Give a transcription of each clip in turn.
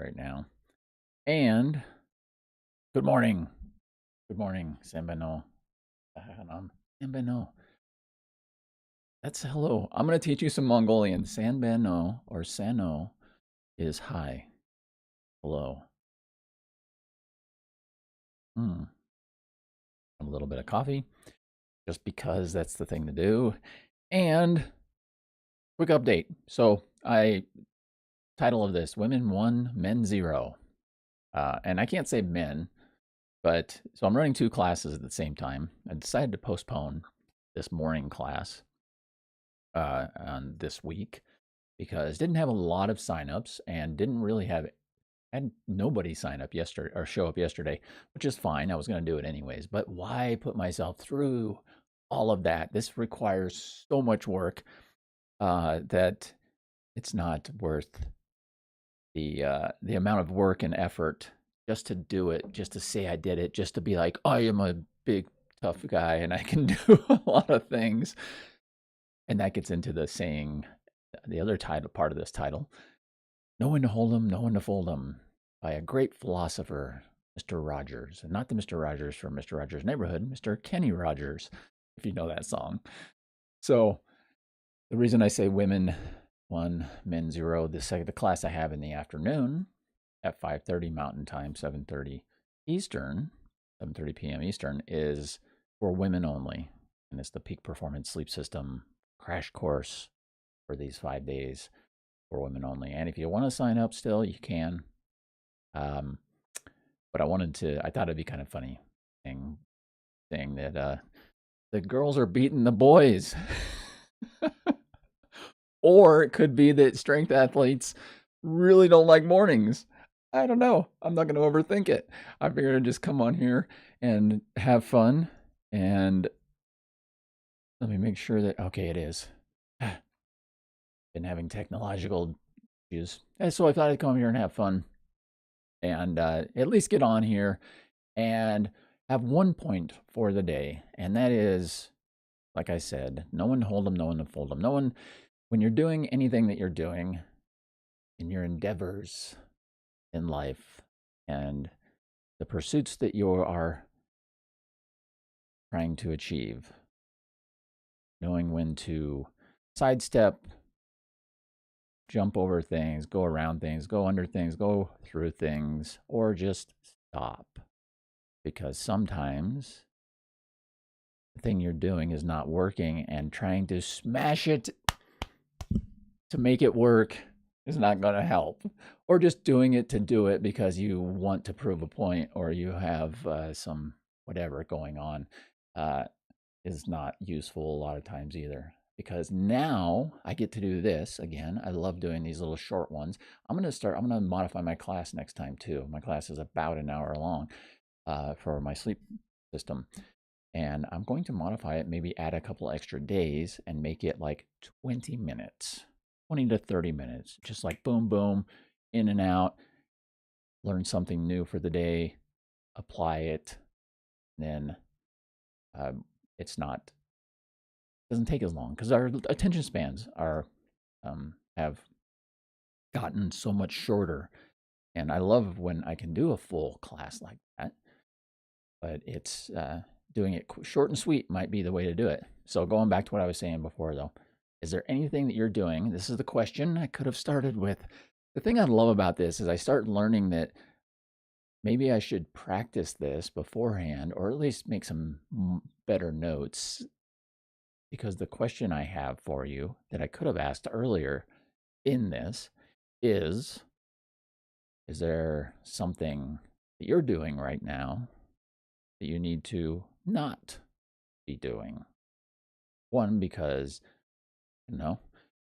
right now. And good morning. Good morning, Sambeno. Sambeno. That's hello. I'm going to teach you some Mongolian. Sanbeno or Sano is hi. Hello. Hmm. A little bit of coffee just because that's the thing to do. And quick update. So, title of this Women 1, Men 0. And I can't say men, but so I'm running two classes at the same time. I decided to postpone this morning class on this week because didn't have a lot of signups and didn't really have had nobody sign up yesterday or show up yesterday, which is fine. I was going to do it anyways, but why put myself through all of that? This requires so much work that it's not worth the amount of work and effort just to do it, just to say I did it, just to be like, I am a big tough guy and I can do a lot of things. And that gets into the saying, the other title part of this title, "Know When to Hold 'Em, Know When to Fold 'Em," by a great philosopher, Mr. Rogers, and not the Mr. Rogers from Mr. Rogers' Neighborhood, Mr. Kenny Rogers, if you know that song. So the reason I say women 1, men 0, the class I have in the afternoon at 5:30 Mountain Time, 7:30 Eastern, 7:30 p.m. Eastern, is for women only, and it's the Peak Performance Sleep System crash course for these 5 days for women only. And if you want to sign up still, you can. Um, but I thought it'd be kind of funny saying that the girls are beating the boys. Or it could be that strength athletes really don't like mornings. I don't know. I'm not going to overthink it. I figured I'd just come on here and have fun. And let me make sure that, okay, it is. Been having technological issues. And so I thought I'd come here and have fun and at least get on here and have one point for the day. And that is, like I said, no one to hold them, no one to fold them. No one, when you're doing anything that you're doing in your endeavors in life and the pursuits that you are trying to achieve, knowing when to sidestep, jump over things, go around things, go under things, go through things, or just stop. Because sometimes the thing you're doing is not working and trying to smash it to make it work is not going to help. Or just doing it to do it because you want to prove a point or you have some whatever going on uh, is not useful a lot of times either. Because now I get to do this again. I love doing these little short ones. I'm going to modify my class next time too. My class is about an hour long for my sleep system. And I'm going to modify it, maybe add a couple extra days and make it like 20 minutes, 20 to 30 minutes, just like boom, boom, in and out, learn something new for the day, apply it. Then uh, it's not, doesn't take as long because our attention spans have gotten so much shorter. And I love when I can do a full class like that, but it's doing it short and sweet might be the way to do it. So going back to what I was saying before, though, is there anything that you're doing? This is the question I could have started with. The thing I love about this is I start learning that maybe I should practice this beforehand, or at least make some better notes. Because the question I have for you that I could have asked earlier in this is there something that you're doing right now that you need to not be doing? One, because, you know,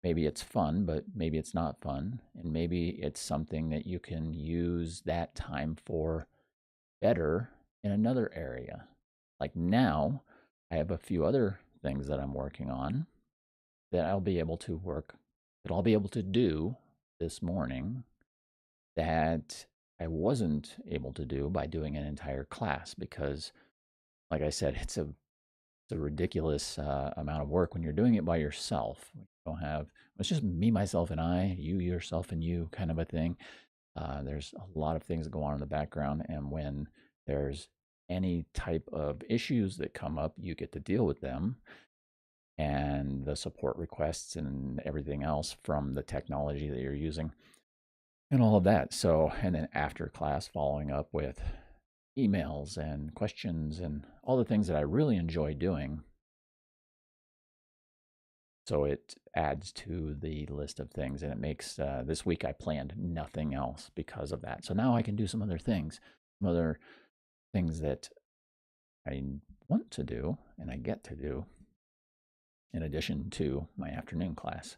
maybe it's fun, but maybe it's not fun. And maybe it's something that you can use that time for better in another area. Like now, I have a few other things that I'm working on that I'll be able to do this morning that I wasn't able to do by doing an entire class because, like I said, it's a ridiculous amount of work when you're doing it by yourself. You don't have, it's just me, myself, and I, you, yourself, and you kind of a thing. There's a lot of things that go on in the background, and when there's any type of issues that come up, you get to deal with them and the support requests and everything else from the technology that you're using and all of that. So, and then after class, following up with emails and questions and all the things that I really enjoy doing. So it adds to the list of things, and it makes this week I planned nothing else because of that. So now I can do some other things, some other things that I want to do and I get to do in addition to my afternoon class.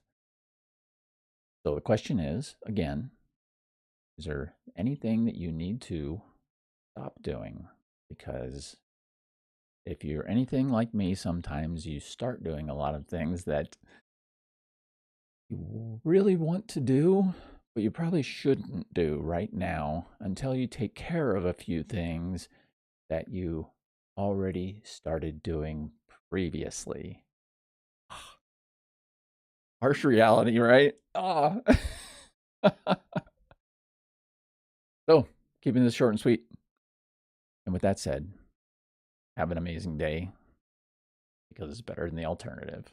So the question is, again, is there anything that you need to stop doing? Because if you're anything like me, sometimes you start doing a lot of things that you really want to do, but you probably shouldn't do right now until you take care of a few things that you already started doing previously. Harsh reality, right? Ah. So, keeping this short and sweet. And with that said, have an amazing day because it's better than the alternative.